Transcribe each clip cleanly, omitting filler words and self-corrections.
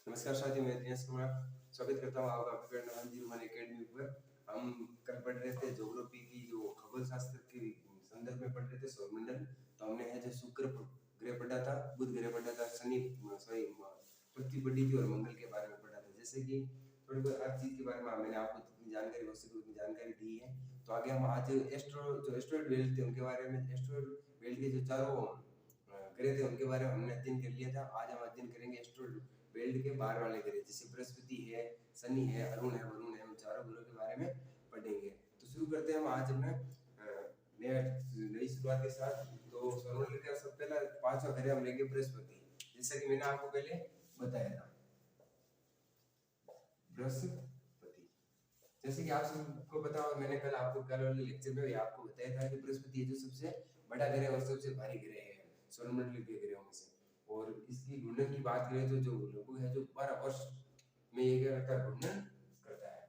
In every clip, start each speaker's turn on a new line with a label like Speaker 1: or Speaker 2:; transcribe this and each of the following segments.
Speaker 1: नमस्कार साथियों, मैं दिनेश कुमार स्वागत करता हूँ आपका विवेकानंद जी रोहन एकेडमी पर। हम कल पढ़ रहे थे ज्योग्राफी की, जो खगोल शास्त्र के संदर्भ में पढ़ रहे थे सौरमंडल। तो हमने है जो शुक्र ग्रह पढ़ा था, बुध ग्रह पढ़ा था, शनि सॉरी पृथ्वी पढ़ी थी और मंगल के बारे में पढ़ा था। जैसे कि थोड़ी बहुत हर चीज के बारे में मैंने आपको जितनी जानकारी हो सके उतनी जानकारी दी है। तो आगे हम आज एस्ट्रॉयड बेल्ट थे उनके बारे में, एस्ट्रॉयड बेल्ट के जो चारों ग्रह थे उनके बारे में हमने अध्ययन कर लिया था। आज हम अध्ययन करेंगे एस्ट्रॉयड बेल्ट के बाहर वाले ग्रह, जैसे बृहस्पति है, शनि है, अरुण है, वरुण है, उन चारों ग्रहों के बारे में पढ़ेंगे। तो शुरू करते हैं हम आज अपने नई शुरुआत के साथ। तो सौरमंडल का सबसे पहला पांचवा ग्रह हम लेंगे बृहस्पति, जैसा कि मैंने आपको पहले बताया था। बृहस्पति, जैसे कि आप सबको पता हो, मैंने कल वाले लेक्चर में भी आपको बताया था कि बृहस्पति जो सबसे बड़ा ग्रह और सबसे भारी ग्रह है सौरमंडल के ग्रहों में से। और इसकी घूर्णन की बात करें तो जो लघु है, जो 12 वर्ष में ये क्या करता है, घूर्णन करता है।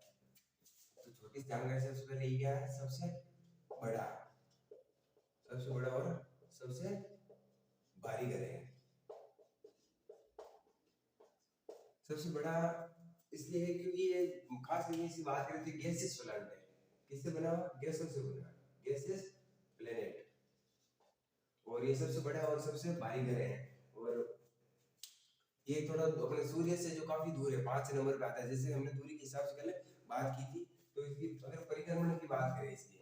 Speaker 1: तो छोटी जानकारी सबसे पहले ये क्या है, सबसे बड़ा और सबसे भारी ग्रह है। सबसे बड़ा इसलिए है क्योंकि ये खास इसी बात करते हैं गैसियस प्लैनेट है। किससे बना हुआ, गैसों से बना, गैसियस प्लैनेट। और ये सबसे बड़ा और सबसे भारी ग्रह है। और ये थोड़ा अपने सूर्य से जो काफी दूर है, 5 नंबर पे आता है। जैसे हमने दूरी के हिसाब से पहले बात की थी, तो इसकी अगर परिक्रमण की बात करें, इसकी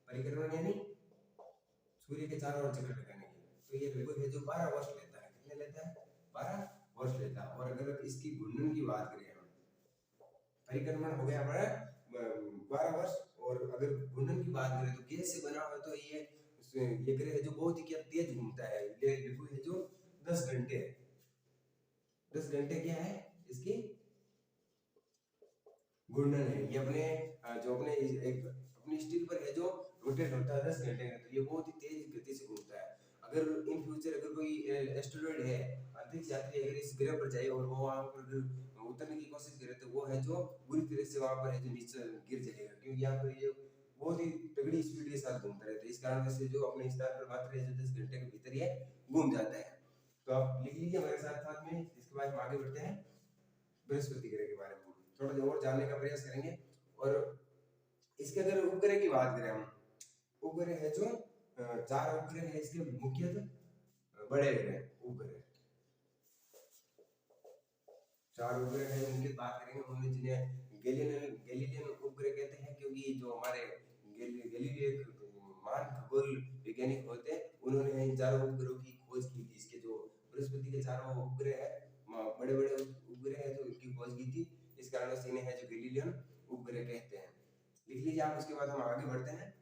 Speaker 1: परिक्रमण यानी सूर्य के चारों ओर चक्कर लगाने की, तो ये लगभग है जो 12 वर्ष लेता है। कितने लेता है, 12 वर्ष लेता है। और अगर इसकी घूर्णन की बात करें, परिक्रमण हो गया हमारा 12 वर्ष, और अगर घूर्णन की बात करें तो गैस से बना हुआ, तो ये ग्रह जो बहुत ही क्या तेज घूमता है। ये लगभग है जो 10 घंटे 10 घंटे क्या है इसकी घूर्णन है। ये अपने जो अपने एक अपनी स्टील पर है जो रोटेट होता है 10 घंटे में, तो ये बहुत ही तेज गति से घूमता है। अगर इन फ्यूचर अगर कोई एस्टेरॉयड है, अंतरिक्ष यात्री अगर इस ग्रह पर जाए और वो वहां पर उतरने की कोशिश करे, तो वो है जो बुरी तरह से वहां पर है जो नीचे गिर जाएगा, क्योंकि यहाँ पर ये बहुत ही तगड़ी स्पीड के साथ घूमता रहता है। इस कारण से जो अपने स्थान पर मात्र है जो 10 घंटे के भीतर ये घूम जाता है। तो आप लिख लीजिए हमारे साथ साथ में। इसके बाद हम आगे बढ़ते हैं बृहस्पति ग्रह के बारे में थोड़ा और जानने का प्रयास करेंगे। और इसके अगर उपग्रह की बात करें हम, उपग्रह है जो 4 उपग्रह है इसके मुख्यतः बड़े ग्रह उपग्रह, 4 उपग्रह है उनकी बात करेंगे। उनमें जिन्हें गैलीलियन उपग्रह कहते हैं, क्योंकि जो हमारे गैलीलियो महान खगोल वैज्ञानिक होते हैं, उन्होंने इन चारों उपग्रहों की खोज की थी। इसके जो बृहस्पति के चारों उपग्रह है, बड़े बड़े उपग्रह है, जो इनकी खोज की थी। इस कारण से इन्हें है जो गैलीलियन उपग्रह कहते हैं। लिख लीजिए आप। उसके बाद हम आगे बढ़ते हैं।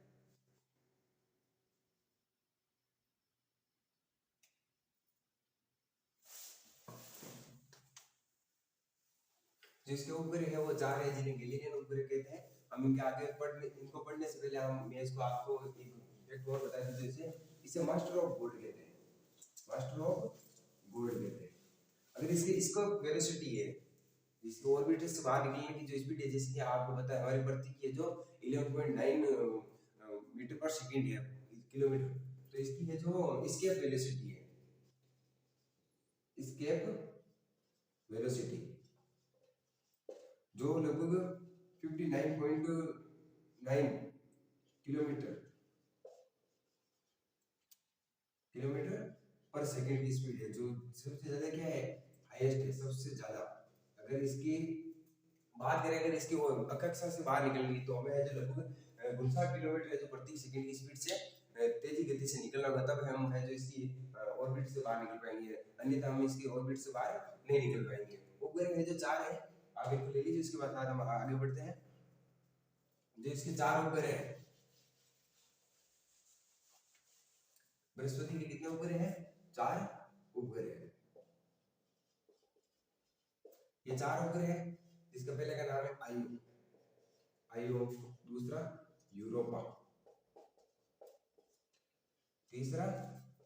Speaker 1: जो इसके उपग्रह है वो 4 है, जिन्हें गैलीलियन उपग्रह कहते हैं। हम इनके आगे इनको पढ़ने से पहले मैं इसको आपको एक और बता दूं। जैसे इसे मास्टर ऑफ गोल्ड कहते हैं, मास्टर ऑफ गोल्ड कहते हैं। अगर इसकी इसको वेलोसिटी है, इसके ऑर्बिट से बाहर निकलने की जो स्पीड है, जैसे कि आपको पता है हमारी पृथ्वी की जो 11.9 मीटर पर सेकंड है, किलोमीटर। तो इसकी है जो एस्केप वेलोसिटी है, एस्केप वेलोसिटी, जो लगभग 59.9 किलोमीटर किलोमीटर पर सेकंड की स्पीड है, जो सबसे ज्यादा क्या है, हाईएस्ट है, सबसे ज्यादा। अगर इसकी बात करें, अगर इसकी कक्षा से बाहर निकलनी, तो हमें जो लगभग 59 किलोमीटर है जो प्रति सेकंड की स्पीड से तेजी गति से निकलना होगा, तब हम है जो इसकी ऑर्बिट से बाहर निकल पाएंगे, अन्यथा हम इसकी ऑर्बिट से बाहर नहीं निकल पाएंगे। उपग्रह है जो 4 है, आप इनको ले लीजिए। इसके बाद हम आगे बढ़ते हैं। जो इसके 4 उपग्रह है, बृहस्पति के कितने उपग्रह हैं, 4 उपग्रह है। ये 4 उपग्रह है। इसका पहले का नाम है आयु, आयु, दूसरा यूरोपा, तीसरा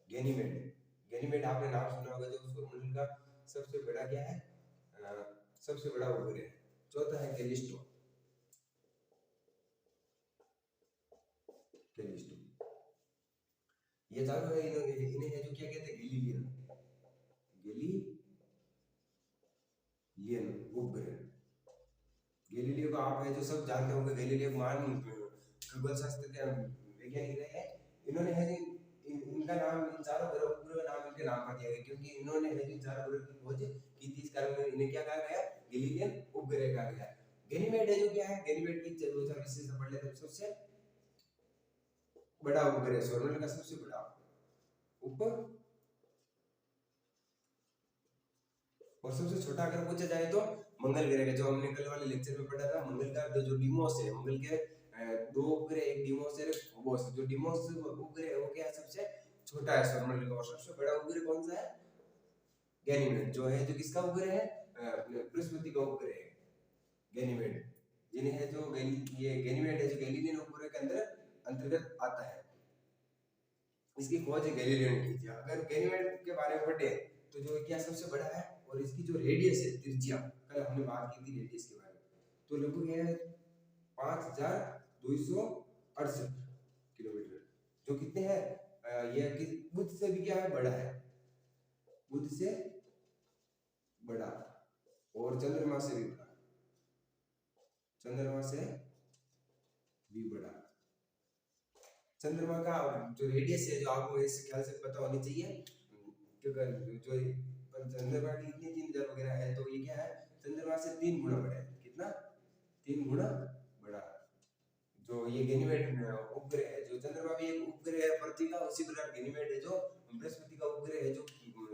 Speaker 1: गैनीमेड। गैनीमेड आपने नाम सुना होगा, जो सौरमंडल का सबसे बड़ा क्या है, सबसे बड़ा उपग्रह है। चौथा है कैलिस्टो, कैलिस्टो। ये चारों है, इन्हें है जो क्या कहते हैं, गैलीलियन, गैलीलियन लियन उपग्रह। गैलीलियो को आप है जो सब जानते होंगे, गैलीलियो महान खगोल शास्त्र के वैज्ञानिक रहे हैं। इन्होंने है इनका नाम, इन चारों ग्रह उपग्रह नाम इनके नाम पर दिया गया क्योंकि इन्होंने है इन चारों ग्रह की खोज की थी। इस कारण इन्हें क्या कहा गया, गैलीलियन उपग्रह कहा गया। गैनीमेड है जो क्या है, गैनीमेड की 2020 से पढ़ लेते हैं। सबसे बड़ा उपग्रह, सौरमंडल का सबसे बड़ा उपग्रह। और सबसे छोटा अगर पूछा जाए तो मंगल ग्रह का, जो हमने कल वाले लेक्चर में पढ़ा था। मंगल का जो डिमोस है, मंगल के दो उपग्रह, एक डिमोस है फोबोस। जो डिमोस उपग्रह है वो क्या है, सबसे छोटा है सौरमंडल का। और सबसे बड़ा उपग्रह कौन सा है, गैनीमेड, जो है जो किसका उपग्रह है, बृहस्पति का उपग्रह है गैनीमेड। जिन्हें है जो ये गैनीमेड है जो गैलीलियन उपग्रह के अंदर अंतर्गत आता है। इसकी खोज गैलीलियो ने की थी। अगर गैनीमेड के बारे में पढ़े तो जो क्या सबसे बड़ा है, और इसकी जो रेडियस है, त्रिज्या, कल हमने बात की थी रेडियस के बारे में, तो लगभग है 5268 किलोमीटर। जो कितने हैं, ये कि बुध से भी क्या है, बड़ा है, बुध से बड़ा, और चंद्रमा से भी बड़ा, चंद्रमा से भी बड़ा। चंद्रमा का जो रेडियस है, जो आपको इस ख्याल से पता होनी चाहिए, क्योंकि जो चंद्रमा की इतनी 3000 वगैरह है, तो ये क्या है, चंद्रमा से 3 गुना बड़ा है। कितना, 3 गुना बड़ा। जो ये गैनीमेड उपग्रह है, जो चंद्रमा भी एक उपग्रह है पृथ्वी का, उसी प्रकार गैनीमेड है जो बृहस्पति का उपग्रह है, जो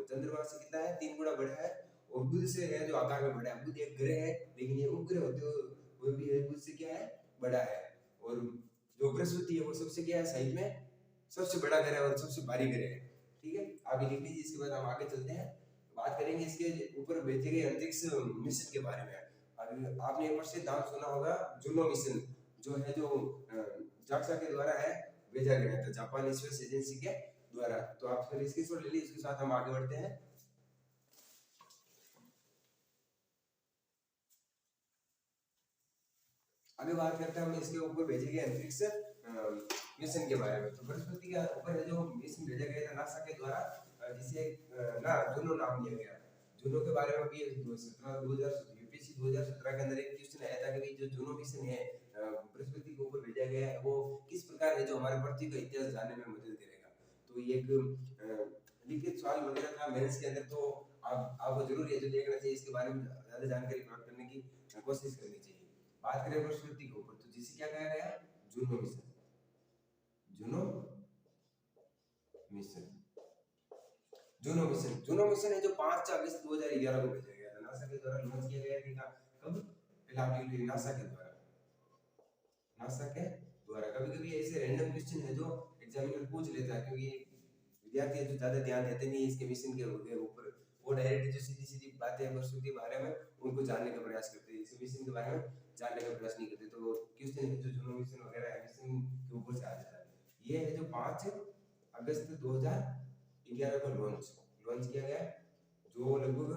Speaker 1: चंद्रमा से कितना है, 3 गुना बड़ा है। और बुध से है जो आकार में बड़ा है। बुध एक ग्रह है, लेकिन ये उपग्रह होते हुए भी है बुध से क्या है, बड़ा है। और जो बृहस्पति है वो सबसे क्या है, साइज में सबसे बड़ा ग्रह और सबसे भारी ग्रह है। ठीक है, आप लिख लीजिए। इसके बाद हम आगे चलते हैं, बात करेंगे इसके ऊपर भेजे गए अंतरिक्ष मिशन के बारे में। अभी आपने एक प्रसिद्ध नाम सुना होगा, जुनो मिशन, जो है जो जाक्सा के द्वारा है भेजा गया था, जापान स्पेस एजेंसी के द्वारा। तो आप फिर इसकी शॉट ले लीजिए, इसके साथ हम आगे बढ़ते हैं। आगे बात करते हैं हम इसके ऊपर भेजे गए अंतरिक्ष मिशन के बारे में। तो बृहस्पति के ऊपर जो मिशन भेजा गया था नासा के द्वारा, जिसे ना जुनो नाम दिया गया। जुनो के बारे में भी 2017 यूपीएससी 2017 के अंदर एक क्वेश्चन आया था कि जो जुनो मिशन है बृहस्पति के ऊपर भेजा गया है, वो किस प्रकार है जो हमारे पृथ्वी का इतिहास जानने में मदद करेगा। तो ये एक लिखित सवाल वगैरह था मेंस के अंदर, तो आपको जरूर ये जो देखना चाहिए, इसके बारे में ज्यादा जानकारी प्राप्त करने की कोशिश करनी चाहिए। बात करें बृहस्पति के ऊपर, तो जिसे क्या कहा गया, जुनो मिशन, जुनो मिशन, जुनो मिशन। जुनो मिशन है जो 5 अगस्त 2011 को भेजा गया था, नासा के द्वारा लॉन्च किया गया था। कब, पहले आप लिख लीजिए, नासा के द्वारा, नासा के द्वारा। कभी कभी ऐसे रैंडम क्वेश्चन है जो एग्जामिनर पूछ लेता है, क्योंकि विद्यार्थी जो ज्यादा ध्यान देते नहीं इसके मिशन के ऊपर, वो डायरेक्ट जो सीधी सीधी बातें बृहस्पति के बारे में उनको जानने का प्रयास करते हैं, इस मिशन के बारे में जानने का प्रयास नहीं करते। तो क्वेश्चन है जो जुनो मिशन वगैरह है, मिशन के ऊपर से आ जाता है। ये है जो 5 अगस्त 2011 को लॉन्च किया गया, जो लगभग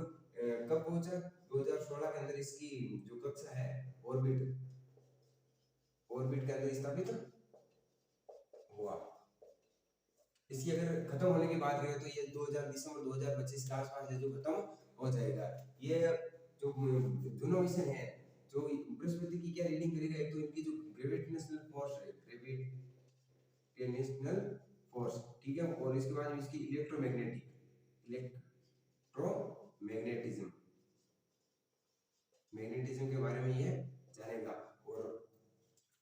Speaker 1: कब पहुंचा, 2016 के अंदर इसकी जो कक्षा है ऑर्बिट के अंदर स्थापित हुआ। इसकी अगर खत्म होने की बात करें तो ये दिसंबर 2025 के आसपास है जो खत्म हो जाएगा। ये जो जुनो मिशन है, जो बृहस्पति की क्या रीडिंग करेगा, एक तो इनकी जो ग्रेविटेशनल फोर्स है, ग्रेविटेशनल फोर्स, ठीक है, और इसके बाद इसकी मैग्नेटिज्म के बारे में ये जानेगा। और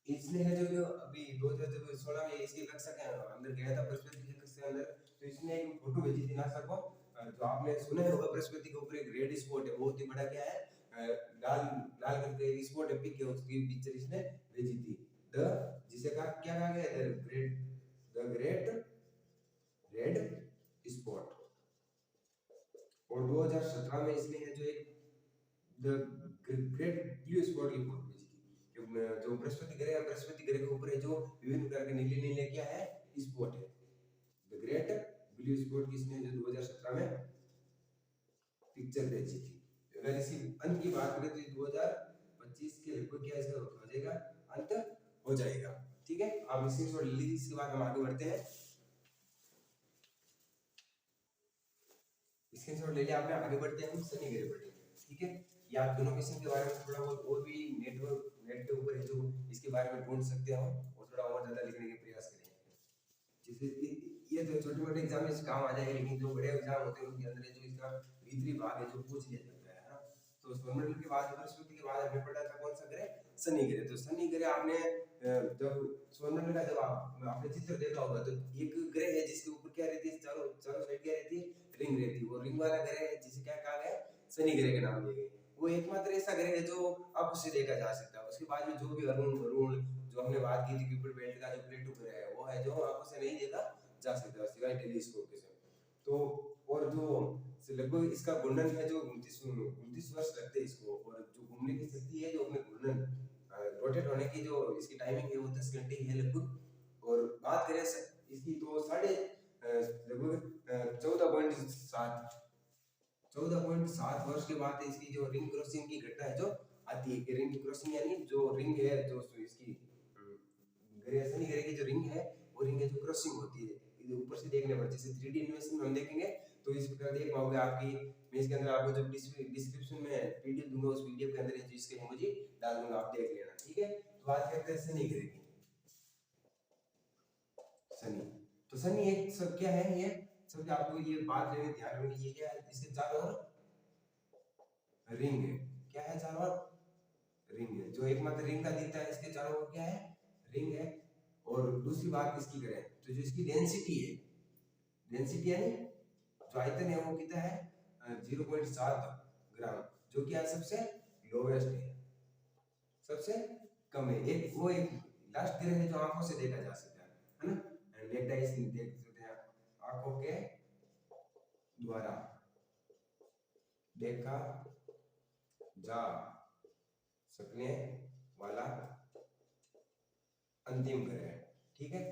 Speaker 1: इसने है जो अभी 2016 में इसकी कक्षा के अंदर गया था, बृहस्पति की कक्षा के अंदर, तो इसने एक फोटो भेजी थी नासा को। जो आपने सुना होगा, बृहस्पति के ऊपर एक रेड स्पॉट है, बहुत ही बड़ा क्या है, लाल लाल करके एक स्पॉट है, पिक है, उसकी पिक्चर इसने भेजी थी। द जिसे कहा क्या कहा गया, द ग्रेट रेड स्पॉट। और 2017 में इसने जो एक द ग्रेट ब्लू स्पॉट की फोटो भेजी थी। जो बृहस्पति ग्रह है, बृहस्पति ग्रह के ऊपर जो विभिन्न प्रकार के नीले नीले क्या है, स्पॉट है, द ग्रेट ब्लू स्पॉट की इसने जो 2017 में पिक्चर भेजी थी। अगर इसकी अंत की बात करें तो 2025 के लगभग क्या इसका हो जाएगा, अंत हो जाएगा। ठीक है, आप इसी शॉट ले लीजिए, इसके बाद हम आगे बढ़ते हैं। स्क्रीनशॉट ले लिया आपने, आगे बढ़ते हैं हम शनि ग्रह पढ़ेंगे। ठीक है, या आप दोनों क्वेश्चन के बारे में थोड़ा बहुत और भी नेट के ऊपर है जो इसके बारे में ढूंढ सकते हो और थोड़ा और ज्यादा लिखने के प्रयास करेंगे। जैसे ये तो छोटे मोटे एग्जाम में काम आ जाएगा, लेकिन जो बड़े एग्जाम होते हैं उनके अंदर जो इसका भीतरी भाग है जो पूछ लिया जाता है ना। तो सौरमंडल के बाद बृहस्पति के बाद हमने पढ़ा था कौन सा ग्रह, शनि ग्रह। तो शनि ग्रह आपने जब सौरमंडल का जब आपने चित्र देखा होगा तो एक ग्रह है जिसके ऊपर क्या रहती है, चारों चारों साइड क्या रहती है, रिंग रहती है। वो रिंग वाला ग्रह है जिसे क्या कहा गया, शनि ग्रह के नाम दिए गए। वो एकमात्र ऐसा ग्रह है जो अब उसे देखा जा सकता है। उसके बाद में जो भी अरुण वरुण जो हमने बात की थी क्यूपिड बेल्ट का जो प्लेटो ग्रह है वो है जो आंखों से नहीं देखा जा सकता सिवाय टेलीस्कोप के। तो और जो लगभग इसका घूर्णन है जो 29 वर्ष लगते हैं इसको, और जो घूमने की शक्ति है जो अपने घूर्णन रोटेट होने की जो इसकी टाइमिंग है वो 10 घंटे ही है लगभग। और बात करें इसकी तो लगभग 14.7 वर्ष के बाद इसकी जो रिंग क्रॉसिंग की घटना है जो आती है। रिंग क्रॉसिंग यानी जो रिंग है जो इसकी शनि ग्रह की जो रिंग है वो रिंग है जो क्रॉसिंग होती है। ऊपर से देखने पर जैसे 3D एनिमेशन में हम देखेंगे तो इस प्रकार देख पाओगे। आपकी मैं इसके अंदर आपको जब डिस्क्रिप्शन में पीडीएफ दूंगा उस पीडीएफ के अंदर जो इसके इमोजी डाल दूंगा, आप देख लेना, ठीक है। तो बात करते हैं शनि ग्रह की। शनि तो शनि एक सब क्या है, ये सब आपको ये बात लेने ध्यान रखनी, ये क्या है, इसके चारों ओर रिंग है। क्या है, चारों ओर रिंग है। जो एकमात्र रिंग का दिखता है इसके चारों ओर क्या है, रिंग है। और दूसरी बात इसकी करें तो जो इसकी डेंसिटी है, डेंसिटी यानी जो आयतन है वो कितना है, 0.7 ग्राम, जो कि सबसे लोवेस्ट है, सबसे कम है। एक वो एक लास्ट ग्रह है जो आंखों से देखा जा सकता है ना, नेक्ड आईज देख सकते हैं, आंखों के द्वारा देखा जा सकने वाला अंतिम ग्रह है, ठीक है।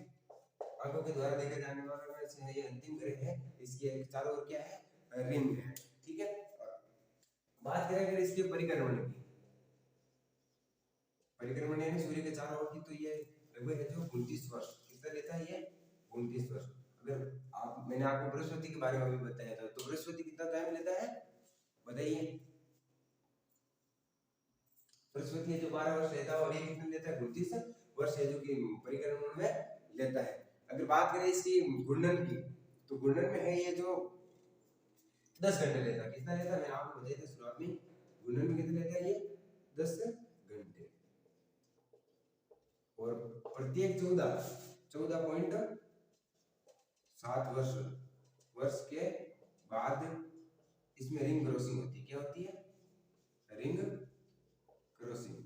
Speaker 1: आंखों के द्वारा देखा जाने वाला में से ये अंतिम ग्रह है। इसके चारों ओर क्या है, रिंग है, ठीक है। बात करें अगर इसके परिक्रमण की, परिक्रमण यानी सूर्य के चारों ओर की, तो ये लगभग है जो 29 वर्ष कितना लेता है, ये 29 वर्ष। अगर आप मैंने आपको बृहस्पति के बारे में भी बताया था, तो बृहस्पति कितना टाइम लेता है बताइए। बृहस्पति जो 12 वर्ष लेता है और ये कितना लेता है, 29 वर्ष है जो कि परिक्रमण में लेता है। अगर बात करें इसकी घूर्णन की, तो घूर्णन में है ये जो 10 घंटे लेता है। कितना लेता है मैंने आपको बताया था शुरुआत में, घूर्णन में कितना लेता है ये 10 घंटे। और प्रत्येक 14.7 वर्ष के बाद इसमें रिंग क्रॉसिंग होती है। क्या होती है, रिंग क्रॉसिंग।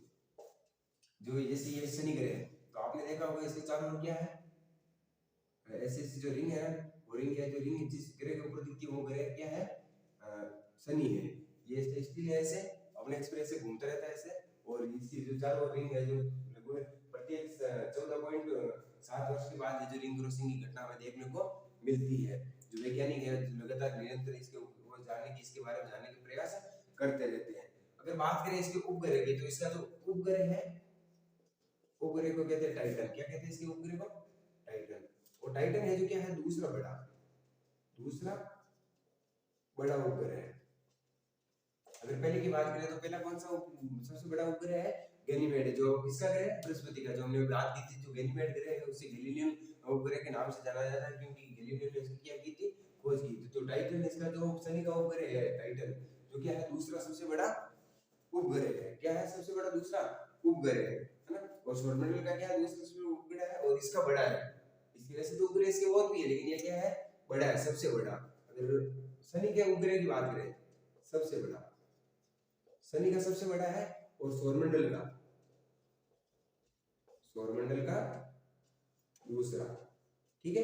Speaker 1: जो जैसे ये शनि ग्रह है तो आपने देखा होगा इसके चारों ओर क्या है, ऐसे ऐसे जो रिंग है वो रिंग है, जो रिंग जिस ग्रह के ऊपर दिखती है वो ग्रह क्या है, शनि है। ये इसलिए ऐसे अपने एक्सप्रेस से घूमता रहता है ऐसे। और इसकी जो चारों रिंग है जो प्रत्येक 14.7 वर्ष के बाद जो रिंग क्रॉसिंग की घटना हमें देखने को मिलती है। जो वैज्ञानिक है लगातार निरंतर इसके ऊपर जानने की, इसके बारे में जानने के प्रयास करते रहते हैं। अगर बात करें इसके उपग्रह की, तो इसका जो उपग्रह है, उपग्रह को कहते हैं टाइटन। क्या कहते हैं इसके उपग्रह को, टाइटन। और टाइटन है जो क्या है, दूसरा बड़ा उपग्रह है। अगर पहले की बात करें तो पहला कौन सा सबसे बड़ा उपग्रह है, गैनीमेड, जो किसका ग्रह है, बृहस्पति का। जो हमने बात की थी, जो गैनीमेड ग्रह है उसे गैलीलियन उपग्रह के नाम से जाना जाता है, क्योंकि गैलीलियो ने इसकी क्या की थी, खोज की थी। तो टाइटन इसका जो शनि का उपग्रह है टाइटन, जो क्या है दूसरा सबसे बड़ा उपग्रह है। क्या है, सबसे बड़ा दूसरा उपग्रह है ना। और सौरमंडल का क्या है, दूसरा सबसे उपग्रह है और इसका बड़ा है। इसकी वजह से तो उपग्रह इसके और भी है, लेकिन ये क्या है, बड़ा है, सबसे बड़ा। अगर शनि के उपग्रह की बात करें, सबसे बड़ा शनि का सबसे बड़ा है। और सौरमंडल का दूसरा, ठीक है।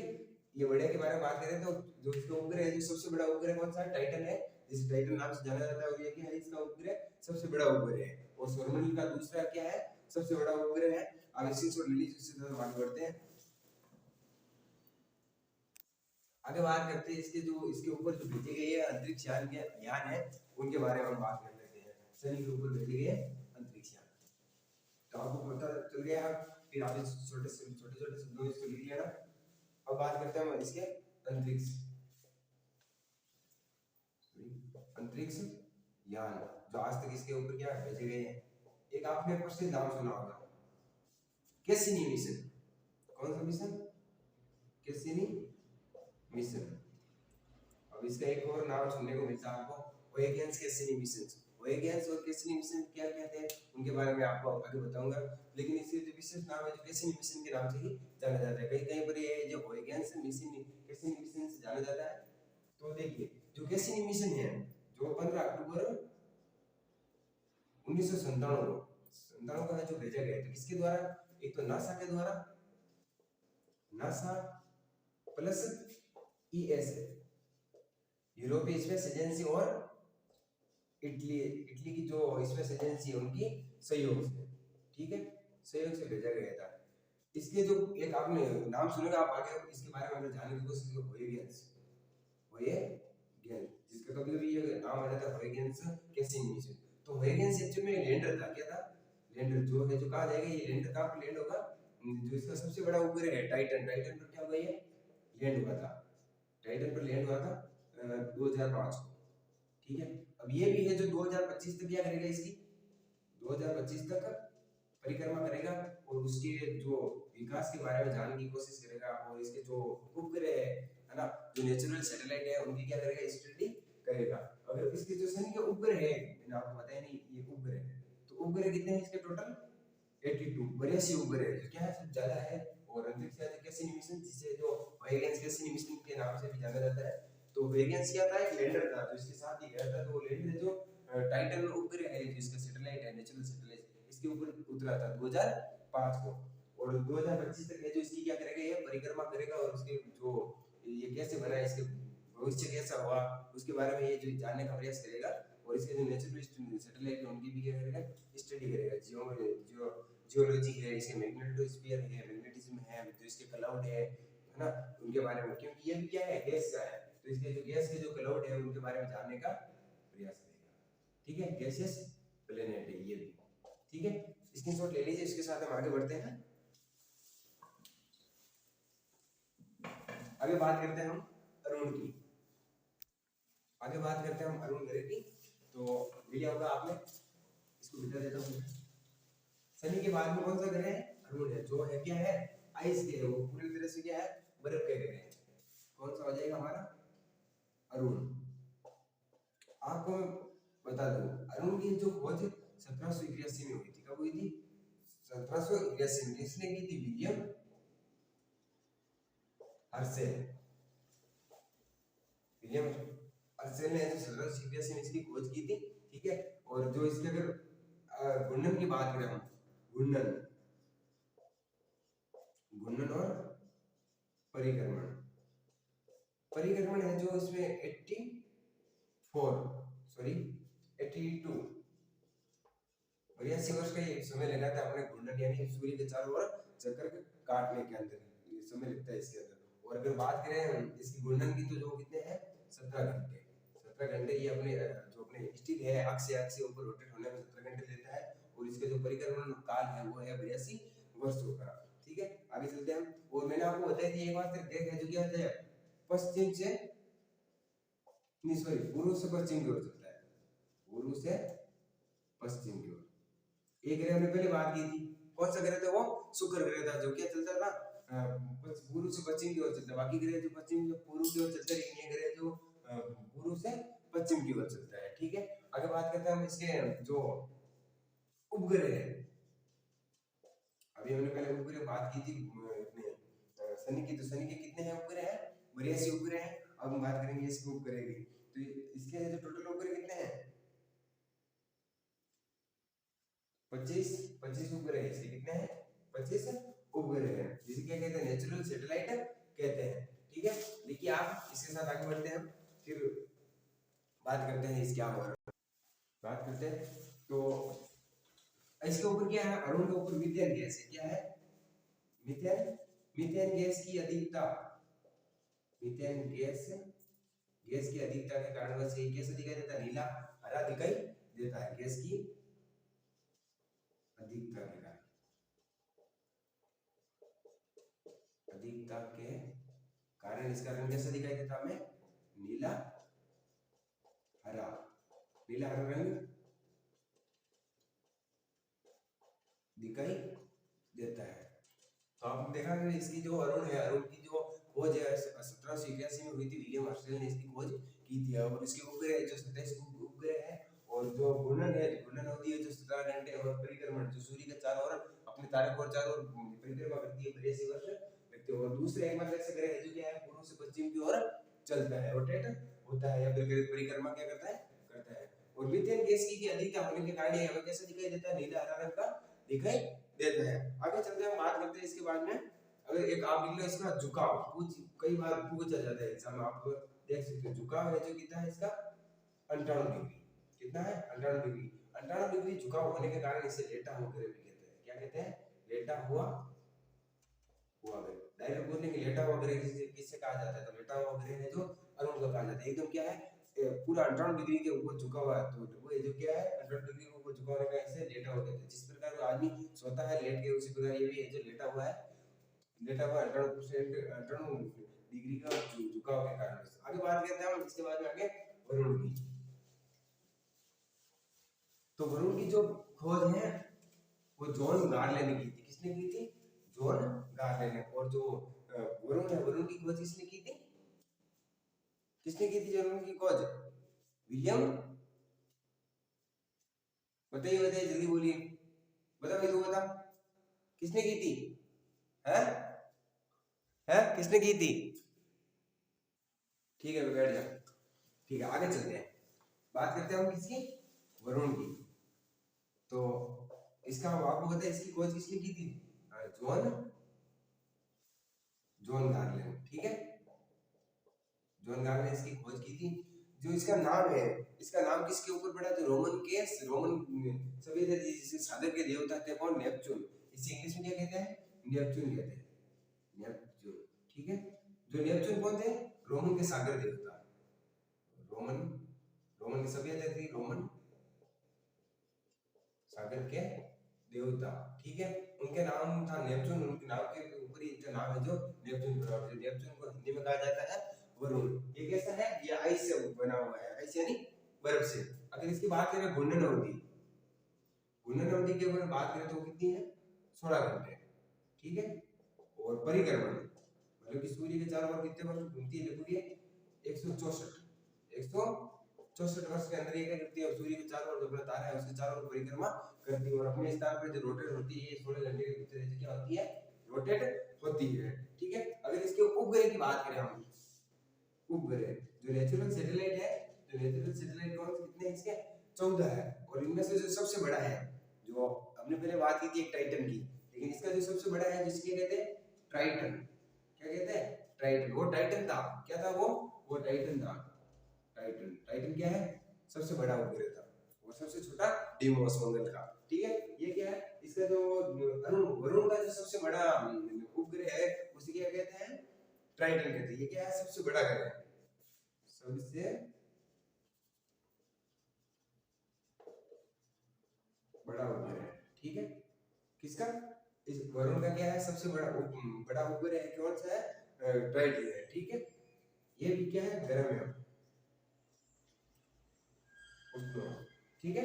Speaker 1: ये बड़े के बारे में बात करें तो जो इसका उपग्रह है, जो सबसे बड़ा उपग्रह कौन सा है, टाइटन है, जिसे टाइटन नाम से जाना जाता है। और ये क्या है, इसका उपग्रह सबसे बड़ा उपग्रह है। और सौरमंडल का दूसरा क्या है, सबसे बड़ा उपग्रह है। अब इसी से रिलीज से बात करते हैं, आगे बात करते हैं इसके जो इसके ऊपर जो भेजे गए अंतरिक्ष यान है उनके बारे में हम बात कर लेते हैं। शनि के ऊपर भेजे गए अंतरिक्ष यान, तो आपको पता चल गया, फिर आप छोटे छोटे शब्दों में इसको लिख लेना। अब बात करते हैं हम इसके अंतरिक्ष यान, जो आज तक इसके ऊपर क्या भेजे गए हैं। एक आपने प्रसिद्ध नाम सुना होगा, कैसिनी मिशन। कौन सा मिशन? Cassini mission. अब इसका एक और नाम सुनने को मिलता है आपको, ओएगेंस कैसिनी मिशन। ओएगेंस और कैसिनी मिशन क्या कहते हैं उनके बारे में आपको आगे बताऊंगा, लेकिन इसके जो विशेष नाम है जो कैसिनी मिशन के नाम से ही जाना जाता है। कहीं कहीं पर ये जो ओएगेंस मिशन कैसिनी मिशन से जाना जाता है। तो देखिए जो कैसिनी मिशन है जो 15 अक्टूबर 1997 का जो भेजा गया था, किसके द्वारा? एक तो नासा के द्वारा, नासा प्लस ईएसए यूरोपीय स्पेस एजेंसी और इटली की जो स्पेस एजेंसी है उनकी सहयोग से, ठीक है, सहयोग से भेजा गया था। इसके जो एक आपने नाम सुनेगा, आप आगे इसके बारे में अगर जानने की कोशिश करो, होएगेंस, जिसका कभी कभी ये नाम आ जाता है होएगेंस कैसिनी मिशन। तो होएगेंस एक्चुअली में लैंडर था। क्या था? लैंडर जो है, जो कहा जाएगा ये लैंडर कहाँ पर लैंड होगा, जो इसका सबसे बड़ा उपग्रह है टाइटन, टाइटन पर क्या हुआ, ये लैंड हुआ था, टाइटन पर लैंड हुआ था 2005 को, ठीक है। अब ये भी है जो 2025 तक क्या करेगा, इसकी 2025 तक परिक्रमा करेगा और उसके जो विकास के बारे में जानने की कोशिश करेगा, और इसके जो उपग्रह है ना, जो नेचुरल सैटेलाइट है उनकी क्या करेगा, स्टडी करेगा। अगर इसके जो शनि के उपग्रह है, मैंने आपको बताया नहीं ये उपग्रह है, तो उपग्रह कितने हैं इसके टोटल 82, 82 उपग्रह है, जो क्या है सबसे ज्यादा है। और अंतरिक्ष यात्री कैसिनी मिशन, जिसे जो वैगेंस कैसिनी मिशन के नाम से भी जाना जाता है। तो वैगेंस क्या था, एक लैंडर था जो इसके साथ ही गया था। तो लैंडर जो टाइटन उपग्रह है, जिसका सैटेलाइट है, नेचुरल सैटेलाइट, इसके ऊपर उतरा था 2005 को, और 2025 तक है जो इसकी क्या करेगा, ये परिक्रमा करेगा, और उसके जो ये कैसे बना है, इसके भविष्य कैसा हुआ, उसके बारे में ये जो जानने का प्रयास करेगा। और इसके जो नेचुरल सैटेलाइट है उनकी भी क्या करेगा, स्टडी करेगा। जियोलॉजी है, इसके मैग्नेटोस्फीयर है, मैग्नेटिज्म है, जो इसके क्लाउड है ना, उनके बारे में, क्योंकि ये भी क्या है, गैस का है, तो इसके जो गैस के जो क्लाउड है उनके बारे में जानने का प्रयास करेगा, ठीक है। गैसियस प्लेनेट है ये भी, ठीक है। स्क्रीनशॉट ले लीजिए, इसके साथ हम आगे बढ़ते हैं। आगे बात करते हैं हम अरुण की, आगे बात करते हैं हम अरुण ग्रह की। तो लिया होगा आपने, इसको बिता देता हूं। शनि के बाद में कौन सा ग्रह है, अरुण है, जो है क्या है, आइस के है, वो पूरी तरह से क्या है, बर्फ के ग्रह है। कौन सा हो जाएगा हमारा, अरुण। आपको बता दूं, अरुण की जो खोज 1781 में हुई थी। कब हुई थी? 1781 में। किसने की थी? William Herschel. विलियम हर्शेल ने 1781 में इसकी खोज की थी, ठीक है। और जो इसके अगर घूर्णन की बात करें हम, घूर्णन और परिक्रमण, परिक्रमण है जो इसमें 82 82 वर्ष का ये समय लगा था अपने घूर्णन यानी सूर्य के चारों ओर चक्कर काटने के अंदर, ये समय लगता है इसके अंदर। और अगर बात करें इसकी घूर्णन की, तो जो कितने हैं, 17 घंटे, 17 घंटे ये अपने जो अपने स्थिर है अक्ष से ऊपर रोटेट होने में 17 घंटे लेता है। और इसका जो परिक्रमण काल है वो है 82 वर्षों का, ठीक है। आगे चलते हैं। और मैंने आपको बताया कि एक बार ग्रह है जो क्या है, पश्चिम से नहीं सॉरी पूर्व से पश्चिम की ओर चलता है, पूर्व से पश्चिम की ओर। एक ग्रह हमने पहले बात की थी, कौन सा ग्रह था वो, शुक्र ग्रह था, जो क्या चलता था, पूर्व से पश्चिम की ओर चलता है। बाकी ग्रह जो पश्चिम से पूर्व की ओर चलते हैं, लेकिन ये ग्रह जो पूर्व से पश्चिम की ओर चलता है, ठीक है। आगे बात करते हैं हम इसके जो उपग्रह है। अभी हमने पहले उपग्रह बात की थी अपने शनि की, तो शनि के कितने हैं उपग्रह हैं, 82 उपग्रह हैं। अब हम बात करेंगे इसके उपग्रह की, तो इसके जो टोटल उपग्रह कितने हैं, 25 उपग्रह है। इसके कितने हैं, 25 उपग्रह हैं, जिसे क्या कहते हैं, नेचुरल सैटेलाइट कहते हैं, ठीक है। देखिए आप इसके साथ आगे बढ़ते हैं, फिर बात करते हैं इसके और बात करते हैं। तो इसके ऊपर क्या है, अरुण के ऊपर मीथेन गैस है, क्या है, मीथेन, मीथेन गैस की अधिकता, मीथेन गैस की अधिकता के कारण से कैसे दिखाई देता है, नीला हरा दिखाई देता है, गैस की अधिकता के कारण, अधिकता के कारण इसका रंग कैसा दिखाई देता है हमें, नीला हरा। नीला हरा रंग दिखाई देता है। तो आपने देखा कि इसकी जो अरुण है, अरुण की जो खोज है 1781 में हुई थी, विलियम हर्शल ने इसकी खोज की थी। और इसके उपग्रह जो 27 उपग्रह है, और जो घूर्णन है, घूर्णन अवधि है जो 17 घंटे, और परिक्रमण जो सूर्य के चारों ओर अपने तारे को चारों ओर परिक्रमा करती है 82 वर्ष लगते हैं। और दूसरे एकमात्र ऐसे ग्रह है जो क्या है पूर्व से पश्चिम की ओर चलता है, रोटेट होता है या परिक्रमा क्या करता है। और मीथेन गैस की अधिकता होने के कारण हमें कैसा दिखाई देता है, नीला हरा रंग का दिखाई देता है। आगे चलते हैं, बात करते हैं इसके बाद में। अगर एक आप लिख लो इसका झुकाव, कई बार पूछा जाता है एग्जाम में, आप देख सकते हो झुकाव है जो कितना है इसका 98 डिग्री। कितना है 98 डिग्री। 98 डिग्री झुकाव होने के कारण इसे लेटा हुआ ग्रह भी कहते हैं। क्या कहते हैं, लेटा हुआ ग्रह। डायरेक्ट बोलने के लेटा हुआ ग्रह किससे कहा जाता है, तो लेटा हुआ ग्रह है जो अरुण को कहा जाता है। एकदम क्या है पूरा 98 डिग्री के ऊपर झुका हुआ है, तो वो जो क्या है 98 डिग्री के ऊपर झुका होने का इसे लेटा हुआ कहते हैं। जिस प्रकार आदमी सोता है लेट के, उसी प्रकार ये भी है जो लेटा हुआ है, लेटा हुआ 98 डिग्री का झुकाव के कारण। आगे बात करते हैं हम इसके बाद में आगे वरुण की। तो वरुण की जो खोज है वो जॉन गार्ले ने की थी। किसने की थी, जॉन गार्ले ने। और जो वरुण है, वरुण की खोज किसने की थी, किसने की थी वरुण की खोज, विलियम, बताइए बताइए जल्दी बोलिए, बताओ तो बता, किसने की थी, है किसने की थी, ठीक है बैठ जा। ठीक है आगे चलते हैं, बात करते हैं हम किसकी, वरुण की। तो इसका आपको पता है इसकी खोज किसने की थी, जॉन गार्ले। ठीक है, जॉन गार्ले ने इसकी खोज की थी। जो इसका नाम है, इसका नाम किसके ऊपर पड़ा, तो रोमन सभ्यता जिसे सागर के देवता थे कौन, नेपच्यून। इसे इंग्लिश में क्या कहते हैं, नेपच्यून कहते हैं, नेपच्यून। ठीक है, जो नेपच्यून कौन थे, रोमन के सागर देवता, रोमन की सभ्यता थी, रोमन सागर के देवता। ठीक है, उनके नाम था नेपच्यून, उनके नाम के ऊपर ही इनका नाम है जो नेपच्यून पड़ा। नेपच्यून को हिंदी में कहा जाता है वरुण। ये कैसा है, ये आइस से बना हुआ है, आइस यानी बर्फ से। अगर इसकी बात करें घूर्णन अवधि, घूर्णन अवधि की अगर बात करें तो कितनी है, 16 घंटे। ठीक है, और परिक्रमण मतलब कि सूर्य के चारों ओर कितने वर्ष घूमती है, देखोगे 164 वर्ष के अंदर ये क्या करती है, और सूर्य के चारों ओर जो अपना तारा है उसके चारों ओर परिक्रमा करती है, और अपने स्थान पर जो रोटेट होती है 16 घंटे के भीतर ऐसे क्या होती है, रोटेट होती है। ठीक है, अगर इसके उपग्रह की बात करें हम, उपग्रह जो नेचुरल सैटेलाइट है, जो नेचुरल सैटेलाइट कौन से कितने हैं इसके, 14 है। और इनमें से जो सबसे बड़ा है, जो हमने पहले बात की थी एक टाइटन की, लेकिन इसका जो सबसे बड़ा है जिसके कहते हैं ट्राइटन, क्या कहते हैं, ट्राइटन। वो टाइटन था, क्या था वो टाइटन था। टाइटन क्या है, सबसे बड़ा उपग्रह था, और सबसे छोटा डीमोस मंगल का। ठीक है, ये क्या है, इसका जो वरुण का जो सबसे बड़ा उपग्रह है उसे क्या कहते हैं, ट्राइटन कहते हैं। ये क्या है, सबसे बड़ा ग्रह है, सबसे बड़ा उपग्रह। ठीक है, किसका, इस वरुण का क्या है, सबसे बड़ा उपग्रह है, कौन सा है, ट्राइटन है। ठीक है, ये भी क्या है, गर्म है, उसको। ठीक है,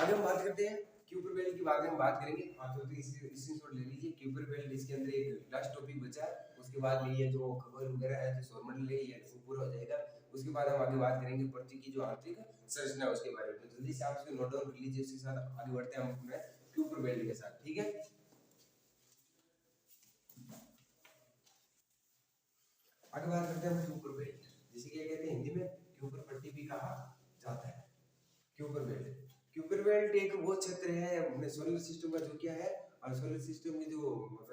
Speaker 1: आगे हम बात करते हैं क्यूपर बेल्ट की, बात हम बात करेंगे। हाँ तो इसी शॉट ले लीजिए क्यूपर बेल्ट, इसके अंदर एक लास्ट टॉपिक बचा है, उसके बाद में ये जो खबर वगैरह है जो सौरमंडल है ये पूरा हो जाएगा। उसके बाद हम आगे बात करेंगे पृथ्वी की जो आंतरिक संरचना है उसके बारे में। तो जल्दी से आप इसको नोट डाउन कर लीजिए, उसके साथ आगे बढ़ते हैं हम अपने क्यूपर बेल्ट के साथ। ठीक है, आगे बात करते हैं क्यूपर बेल्ट, जिसे क्या कहते हैं हिंदी में क्यूपर पट्टी भी कहा जाता है। क्यूपर बेल्ट, क्यूपर बेल्ट एक वो क्षेत्र है अपने सोलर सिस्टम का जो क्या है, और सोलर सिस्टम में जो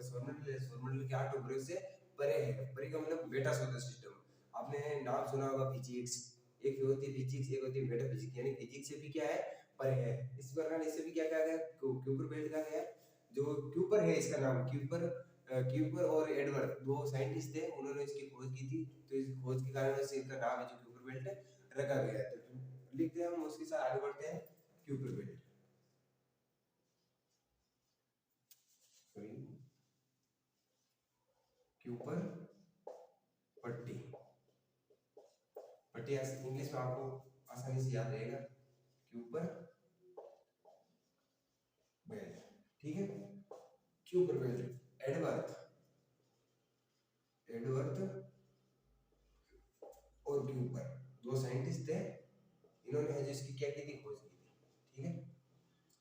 Speaker 1: सौरमंडल है, सौरमंडल के 8 उपग्रह से परे है। परे का मतलब बेटा सोलर सिस्टम, आपने नाम सुना होगा फिजिक्स, एक होती है फिजिक्स, एक होती है मेटा फिजिक्स, यानी फिजिक्स से भी क्या है, परे है। इस प्रकार इससे भी क्या कहा गया, क्यूपर बेल्ट कहा गया। जो क्यूपर है इसका नाम क्यूपर और एडवर्ड दो साइंटिस्ट थे, उन्होंने इसकी खोज की थी, तो इस खोज के कारण से इसका नाम है जो क्यूपर बेल्ट रखा गया है। तो लिखते हैं हम, उसके साथ आगे बढ़ते हैं। क्यूपर बेल्ट, क्यूपर पट्टी, पट्टी इंग्लिश में आपको आसानी से याद रहेगा। ठीक है। क्यूपर बेल्ट, एडवर्थ और क्यूपर, दो साइंटिस्ट थे, इन्होंने है जो इसकी क्या की थी, खोज की थी। ठीक है,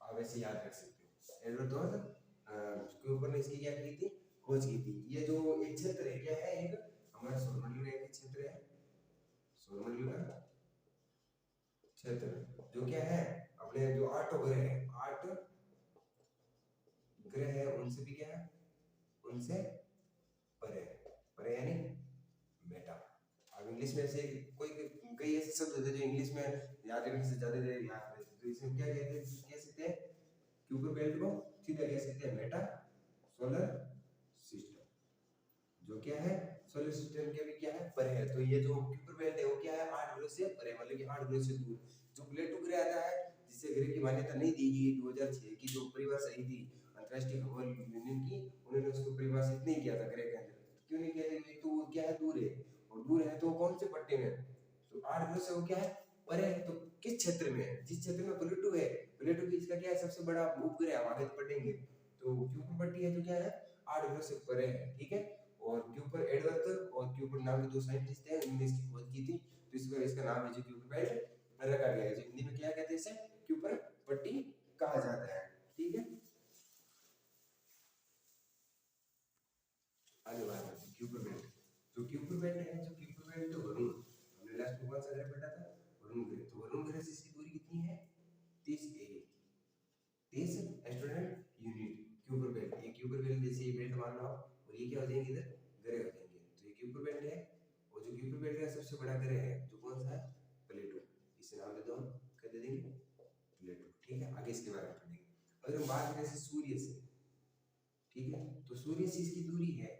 Speaker 1: आप ऐसे याद रख सकते हो, एडवर्थ और क्यूपर ने इसकी क्या की थी, खोज की थी। ये जो एक क्षेत्र है क्या है, एक हमारा सौरमंडल का एक क्षेत्र है, सौरमंडल का क्षेत्र, जो क्या है अपने जो 8 ग्रह है, 8 ग्रह है, उनसे भी क्या है, उनसे परे, परे यानी मेटा। अब इंग्लिश में ऐसे कोई कई ऐसे शब्द होते हैं जो इंग्लिश में याद रखने से ज्यादा देर याद रहते हैं, तो इसमें क्या कहते हैं, कह सकते हैं क्यूपर बेल्ट को सीधा कह सकते हैं मेटा सोलर सिस्टम, जो क्या है सोलर सिस्टम के भी क्या है, परे है। तो ये जो क्यूपर बेल्ट है वो क्या है, 8 ग्रह से परे, मतलब कि 8 ग्रह से दूर। जो प्लेटो ग्रह आता है, जिसे ग्रह की मान्यता नहीं दी गई 2006 की जो परिभाषा आई थी अंतरराष्ट्रीय खगोल यूनियन की, उन्होंने उसको परिभाषित नहीं किया था ग्रह के अंदर। क्यों नहीं किया था, तो वो क्या है, दूर है, और दूर है तो कौन से पट्टे में, तो 8 ग्रह से वो क्या है, परे है। तो किस क्षेत्र में है, जिस क्षेत्र में प्लूटो है, प्लूटो की इसका क्या है सबसे बड़ा उपग्रह, हम आगे पढ़ेंगे। तो क्यूपर पट्टी है जो क्या है 8 ग्रह से परे है। ठीक है, और क्यूपर एडवर्थ और क्यूपर नाम के दो साइंटिस्ट थे, उन्होंने इसकी खोज की थी, तो इसका इसका नाम है जो क्यूपर बेल्ट रखा गया है, जो हिंदी में क्या कहते हैं, इसे क्यूपर पट्टी कहा जाता है। ठीक है, आगे बात करते हैं क्यूपर बेल्ट। जो क्यूपर बेल्ट है, जो क्यूपर बेल्ट तो वरुण, हमने लास्ट में कौन सा ग्रह पढ़ा था, वरुण ग्रह। तो वरुण ग्रह से इसकी दूरी कितनी है, 30 ए, 30 एस्ट्रोनॉट यूनिट। क्यूपर बेल्ट, ये क्यूपर बेल्ट जैसे ये बेल्ट मान लो आप, और ये क्या हो जाएंगे, इधर ग्रह हो जाएंगे। तो ये क्यूपर बेल्ट है, और जो क्यूपर बेल्ट का सबसे बड़ा ग्रह है जो कौन सा है, प्लेटो, इसे नाम दे दो हम, क्या दे देंगे, प्लेटो। ठीक है, आगे इसके बारे में पढ़ेंगे। अगर हम बात करें सूर्य से, ठीक है, तो सूर्य से इसकी दूरी है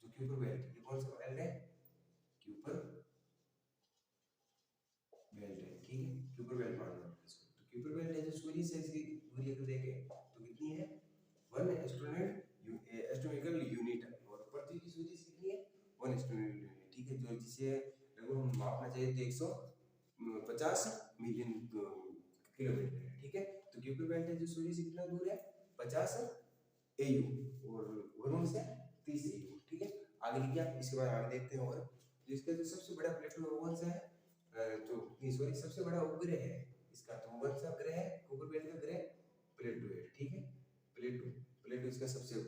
Speaker 1: जो क्यूपर बेल्ट, ये कौन सा बेल्ट है, क्यूपर बेल्ट है। ठीक है, क्यूपर बेल्ट मान लो इसको। तो क्यूपर बेल्ट है जो सूर्य से इसकी दूरी अगर देखें तो कितनी है, 1 एस्ट्रोनॉमिकल यूनिट, और पृथ्वी की सूर्य से कितनी है, 1 एस्ट्रोनॉमिकल यूनिट। ठीक है, जो जिसे अगर हम मापना चाहिए तो 150 मिलियन किलोमीटर है। ठीक है, तो क्यूपर बेल्ट है जो सूर्य से कितना दूर है, 50 एयू, और वरुण से 30 एयू। ठीक है, आगे लिखिए आप, इसके बाद आगे देखते हैं। और जिसका जो सबसे बड़ा प्लेटो है वो कौन सा है, जो सॉरी सबसे बड़ा उपग्रह है इसका, तो कौन सा ग्रह है, क्यूपर बेल्ट का ग्रह प्लेटो है। ठीक है, प्लेटो, प्लेटो इसका सबसे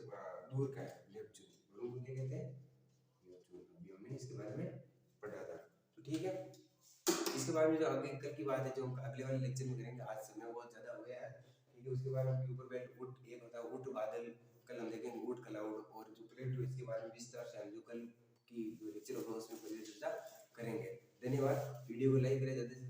Speaker 1: दूर का है, नेपच्यून, वरुण को क्या कहते हैं, नेपच्यून। अभी हमने इसके बारे में पढ़ा था। तो ठीक है, इसके बारे में जो आगे कल की बात है जो हम अगले वाले लेक्चर में करेंगे, आज समय बहुत ज्यादा हो गया है। ठीक है, उसके बाद हम क्यूपर बेल्ट, उट, एक होता है उट बादल, कल हम देखेंगे उट क्लाउड, और जो प्लेटो इसके बारे में विस्तार से हम जो कल की जो लेक्चर होगा उसमें पूरी चर्चा करेंगे। धन्यवाद, वीडियो को लाइक करें, ज्यादा से